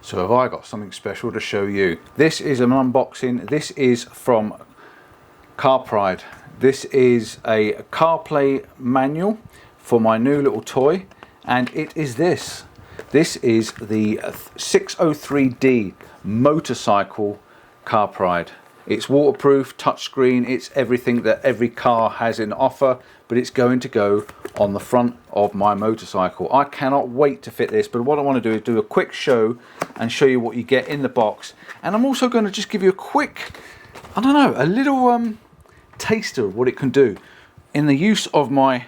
So have I got something special to show you. This is an unboxing. This is from Carpuride. This is a CarPlay manual for my new little toy, and it is this. This is the 603D Motorcycle Carpuride. It's waterproof, touchscreen, it's everything that every car has in offer, but it's going to go on the front of my motorcycle. I cannot wait to fit this, but what I want to do is do a quick show and show you what you get in the box. And I'm also going to just give you a quick, I don't know, a little taster of what it can do. In the use of my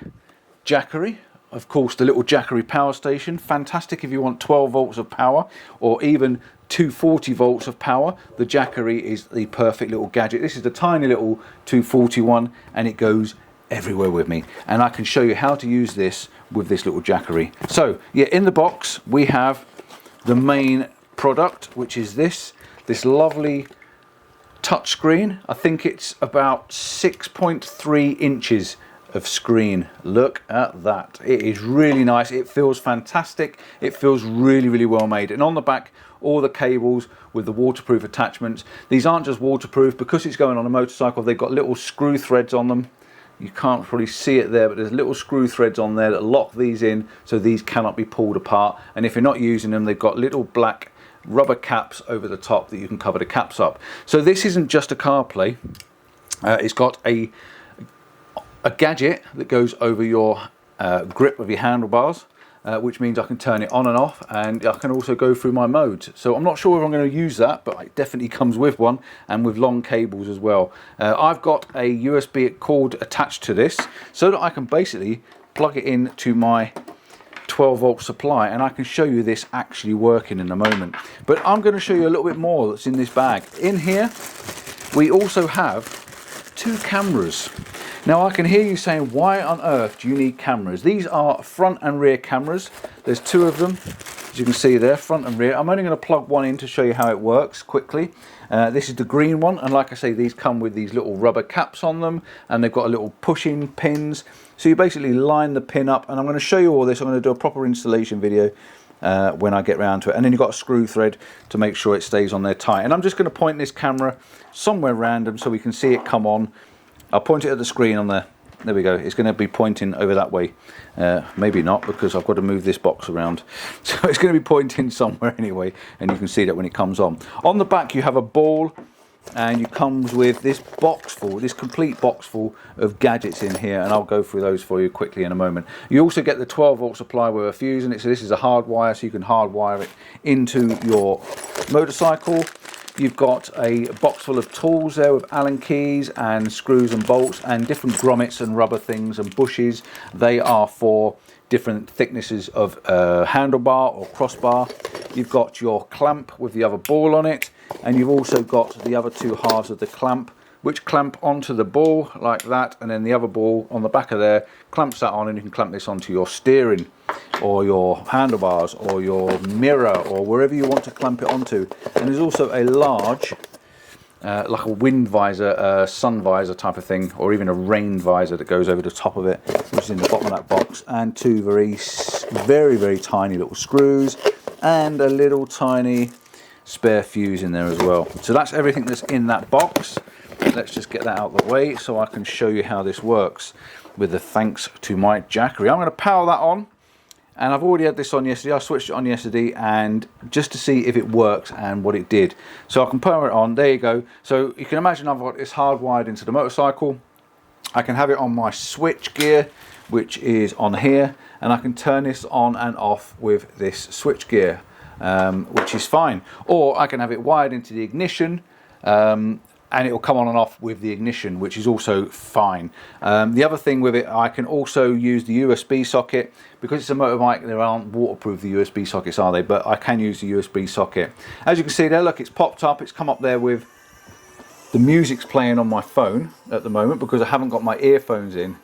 Jackery, of course, the little Jackery power station, fantastic if you want 12 volts of power or even 240 volts of power. The Jackery is the perfect little gadget. This is the tiny little 241 and it goes everywhere with me, and I can show you how to use this with this little Jackery. So yeah, in the box we have the main product, which is this lovely touchscreen. I think it's about 6.3 inches of screen. Look at that. It is really nice. It feels fantastic. It feels really well made. And on the back, all the cables with the waterproof attachments. These aren't just waterproof because it's going on a motorcycle. They've got little screw threads on them. You can't probably see it there, but there's little screw threads on there that lock these in, so these cannot be pulled apart. And if you're not using them, they've got little black rubber caps over the top that you can cover the caps up. So this isn't just a CarPlay. It's got a gadget that goes over your grip of your handlebars, which means I can turn it on and off, and I can also go through my modes. So I'm not sure if I'm going to use that, but it definitely comes with one, and with long cables as well. I've got a USB cord attached to this so that I can basically plug it into my 12 volt supply, and I can show you this actually working in a moment. But I'm going to show you a little bit more that's in this bag. In here we also have 2 cameras. Now I can hear you saying, why on earth do you need cameras? These are front and rear cameras. There's 2 of them, as you can see there, front and rear. I'm only going to plug one in to show you how it works quickly. This is the green one, and like I say, these come with these little rubber caps on them, and they've got a little pushing pins. So you basically line the pin up, and I'm going to show you all this. I'm going to do a proper installation video when I get round to it. And then you've got a screw thread to make sure it stays on there tight. And I'm just going to point this camera somewhere random so we can see it come on. I'll point it at the screen on there. There we go. It's going to be pointing over that way. Maybe not, because I've got to move this box around. So it's going to be pointing somewhere anyway, and you can see that when it comes on. On the back you have a ball, and it comes with this box full, this complete box full of gadgets in here, and I'll go through those for you quickly in a moment. You also get the 12 volt supply with a fuse in it, so this is a hard wire, so you can hardwire it into your motorcycle. You've got a box full of tools there with Allen keys and screws and bolts and different grommets and rubber things and bushes. They are for different thicknesses of handlebar or crossbar. You've got your clamp with the other ball on it, and you've also got the other 2 halves of the clamp, which clamp onto the ball like that, and then the other ball on the back of there clamps that on, and you can clamp this onto your steering or your handlebars or your mirror or wherever you want to clamp it onto. And there's also a large like a wind visor, sun visor type of thing, or even a rain visor that goes over the top of it, which is in the bottom of that box, and 2 very tiny little screws and a little tiny spare fuse in there as well. So that's everything that's in that box. Let's just get that out of the way so I can show you how this works with the thanks to my Jackery. I'm going to power that on, and I've already had this on yesterday. I switched it on yesterday, and just to see if it works and what it did. So I can power it on. There you go. So you can imagine I've got this hardwired into the motorcycle. I can have it on my switch gear, which is on here, and I can turn this on and off with this switch gear, which is fine. Or I can have it wired into the ignition, and it will come on and off with the ignition, which is also fine. The other thing with it, I can also use the USB socket. Because it's a motorbike, there aren't waterproof, the USB sockets, are they? But I can use the USB socket. As you can see there, look, it's popped up. It's come up there with the music's playing on my phone at the moment because I haven't got my earphones in.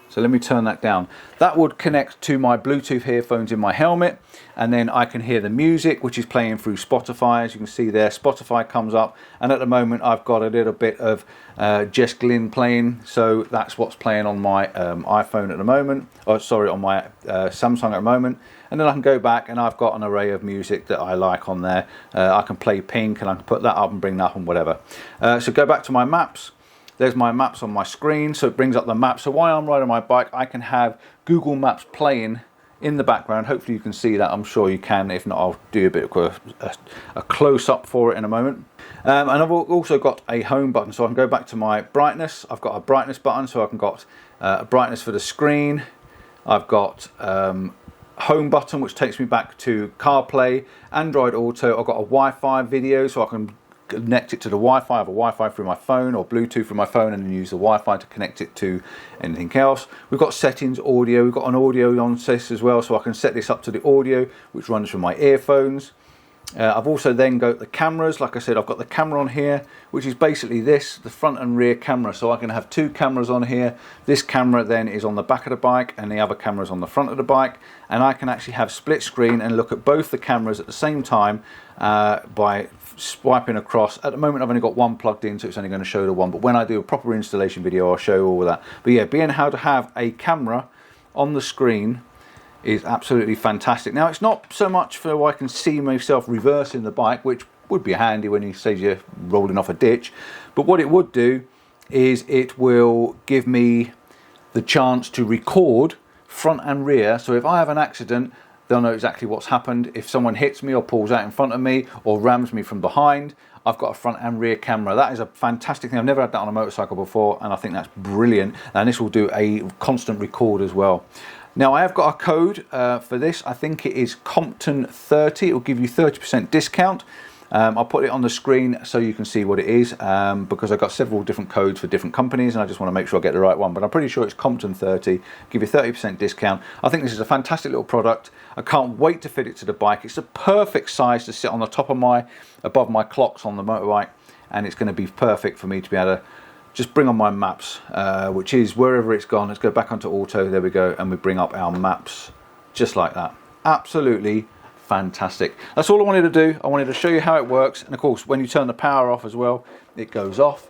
So let me turn that down. That would connect to my Bluetooth earphones in my helmet, and then I can hear the music, which is playing through Spotify. As you can see there, Spotify comes up, and at the moment I've got a little bit of Jess Glynn playing, so that's what's playing on my iPhone at the moment, or sorry, on my Samsung at the moment. And then I can go back and I've got an array of music that I like on there. I can play Pink, and I can put that up and bring that up and whatever. So go back to my maps. There's my maps on my screen, so it brings up the map. So while I'm riding my bike, I can have Google Maps playing in the background. Hopefully you can see that. I'm sure you can. If not, I'll do a bit of a close-up for it in a moment. And I've also got a home button, so I can go back to my brightness. I've got a brightness button, so I can got a brightness for the screen. I've got home button, which takes me back to CarPlay, Android Auto. I've got a Wi-Fi video, so I can connect it to the Wi-Fi. I have a Wi-Fi through my phone, or Bluetooth through my phone, and then use the Wi-Fi to connect it to anything else. We've got settings, audio. We've got an audio on this as well, so I can set this up to the audio, which runs from my earphones. I've also then got the cameras. Like I said, I've got the camera on here, which is basically this, the front and rear camera. So I can have two cameras on here. This camera then is on the back of the bike, and the other camera is on the front of the bike. And I can actually have split screen and look at both the cameras at the same time by swiping across. At the moment I've only got one plugged in, so it's only going to show the one. But when I do a proper installation video, I'll show all of that. But yeah, being how to have a camera on the screen is absolutely fantastic. Now, it's not so much for I can see myself reversing the bike, which would be handy when you say you're rolling off a ditch, but what it would do is it will give me the chance to record front and rear. So if I have an accident, they'll know exactly what's happened. If someone hits me or pulls out in front of me or rams me from behind, I've got a front and rear camera. That is a fantastic thing. I've never had that on a motorcycle before, and I think that's brilliant. And this will do a constant record as well. Now, I have got a code for this. I think it is Compton30. It will give you 30% discount. I'll put it on the screen so you can see what it is, because I've got several different codes for different companies, and I just want to make sure I get the right one. But I'm pretty sure it's Compton30. Give you 30% discount. I think this is a fantastic little product. I can't wait to fit it to the bike. It's the perfect size to sit on the top of above my clocks on the motorbike, and it's going to be perfect for me to be able to just bring on my maps, which is wherever it's gone. Let's go back onto auto. There we go, and we bring up our maps just like that. Absolutely fantastic. That's all I wanted to do. I wanted to show you how it works, and of course when you turn the power off as well, it goes off.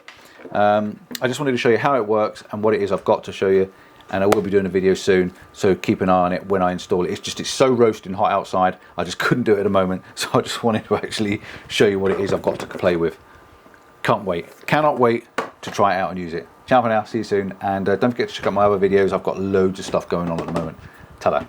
I just wanted to show you how it works and what it is I've got to show you, and I will be doing a video soon, so keep an eye on it when I install it. It's so roasting hot outside, I just couldn't do it at the moment, so I just wanted to actually show you what it is I've got to play with. Can't wait, cannot wait to try it out and use it. Ciao for now, see you soon, and don't forget to check out my other videos. I've got loads of stuff going on at the moment. Ta-da.